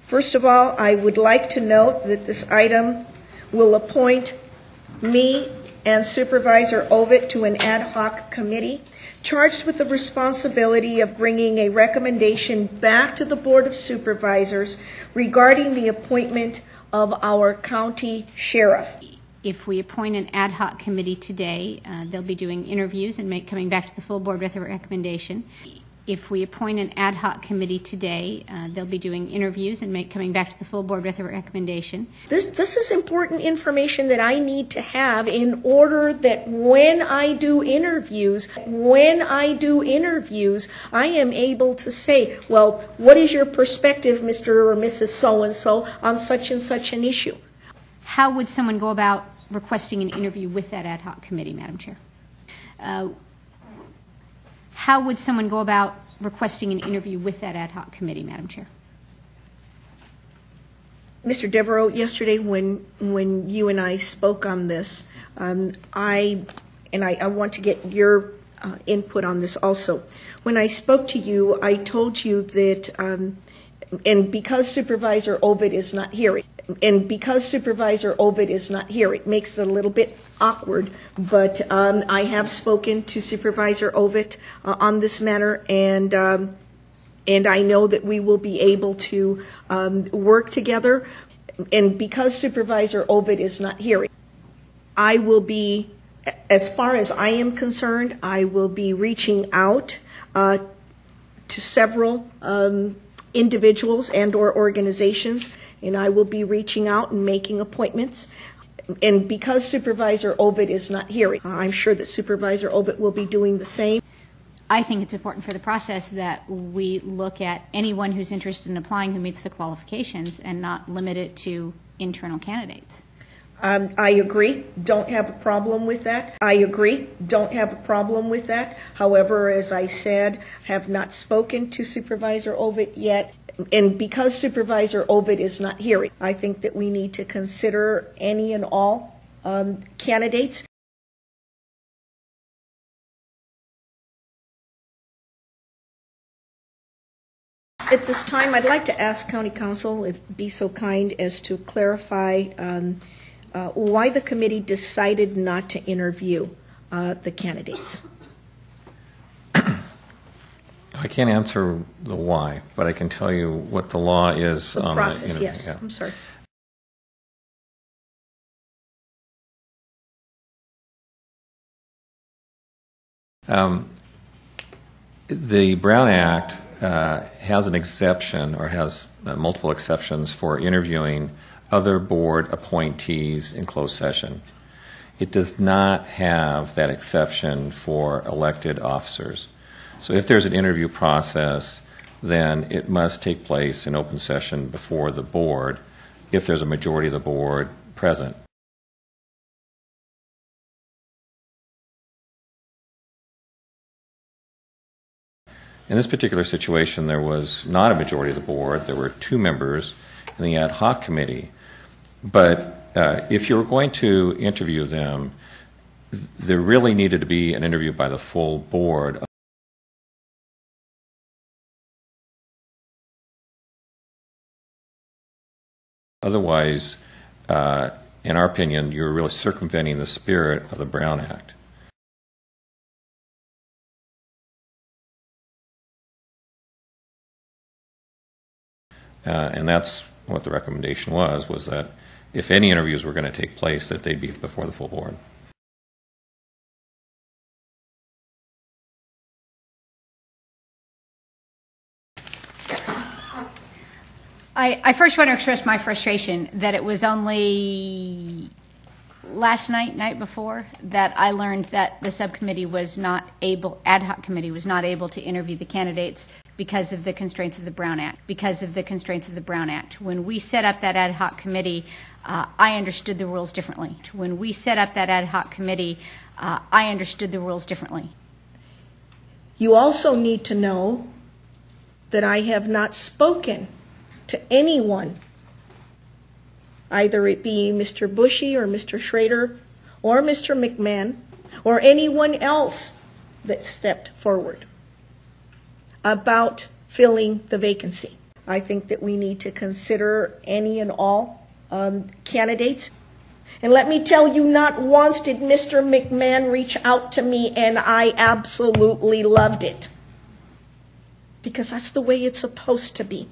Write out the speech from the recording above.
First of all, I would like to note that this item will appoint me and Supervisor Ovitt to an ad hoc committee charged with the responsibility of bringing a recommendation back to the Board of Supervisors regarding the appointment of our county sheriff. If we appoint an ad hoc committee today, they'll be doing interviews and coming back to the full board with a recommendation. If we appoint an ad hoc committee today, they'll be doing interviews and coming back to the full board with a recommendation. This is important information that I need to have in order that when I do interviews, I am able to say, well, what is your perspective, Mr. or Mrs. So-and-so, on such and such an issue? How would someone go about requesting an interview with that ad hoc committee, Madam Chair? How would someone go about requesting an interview with that ad hoc committee, Madam Chair? Mr. Devereaux, yesterday when you and I spoke on this, I want to get your input on this also. When I spoke to you, I told you that, and because Supervisor Ovitt is not here, it makes it a little bit awkward, but I have spoken to Supervisor Ovitt on this matter, and I know that we will be able to work together. And because Supervisor Ovitt is not here, I will be, as far as I am concerned, I will be reaching out to several individuals and or organizations, and I will be reaching out and making appointments. And because Supervisor Ovitt is not here, I'm sure that Supervisor Ovitt will be doing the same. I think it's important for the process that we look at anyone who's interested in applying who meets the qualifications and not limit it to internal candidates. I agree. Don't have a problem with that. However, as I said, have not spoken to Supervisor Ovitt yet. And because Supervisor Ovitt is not here, I think that we need to consider any and all candidates. At this time, I'd like to ask County Council, if be so kind as to clarify why the committee decided not to interview the candidates. I can't answer the why, but I can tell you what the law is the on process, the interview. yes. Yeah. I'm sorry. The Brown Act has an exception, or has multiple exceptions for interviewing other board appointees in closed session. It does not have that exception for elected officers. So if there's an interview process, then it must take place in open session before the board if there's a majority of the board present. In this particular situation, there was not a majority of the board. There were 2 members in the ad hoc committee. But if you were going to interview them, there really needed to be an interview by the full board. Otherwise, in our opinion, you're really circumventing the spirit of the Brown Act. And that's what the recommendation was that if any interviews were going to take place, that they'd be before the full board. I first want to express my frustration that it was only night before, that I learned that the subcommittee was not able, ad hoc committee was not able to interview the candidates because of the constraints of the Brown Act. When we set up that ad hoc committee, I understood the rules differently. You also need to know that I have not spoken to anyone, either it be Mr. Bushy or Mr. Schrader or Mr. McMahon or anyone else that stepped forward about filling the vacancy. I think that we need to consider any and all candidates. And let me tell you, not once did Mr. McMahon reach out to me, and I absolutely loved it. Because that's the way it's supposed to be.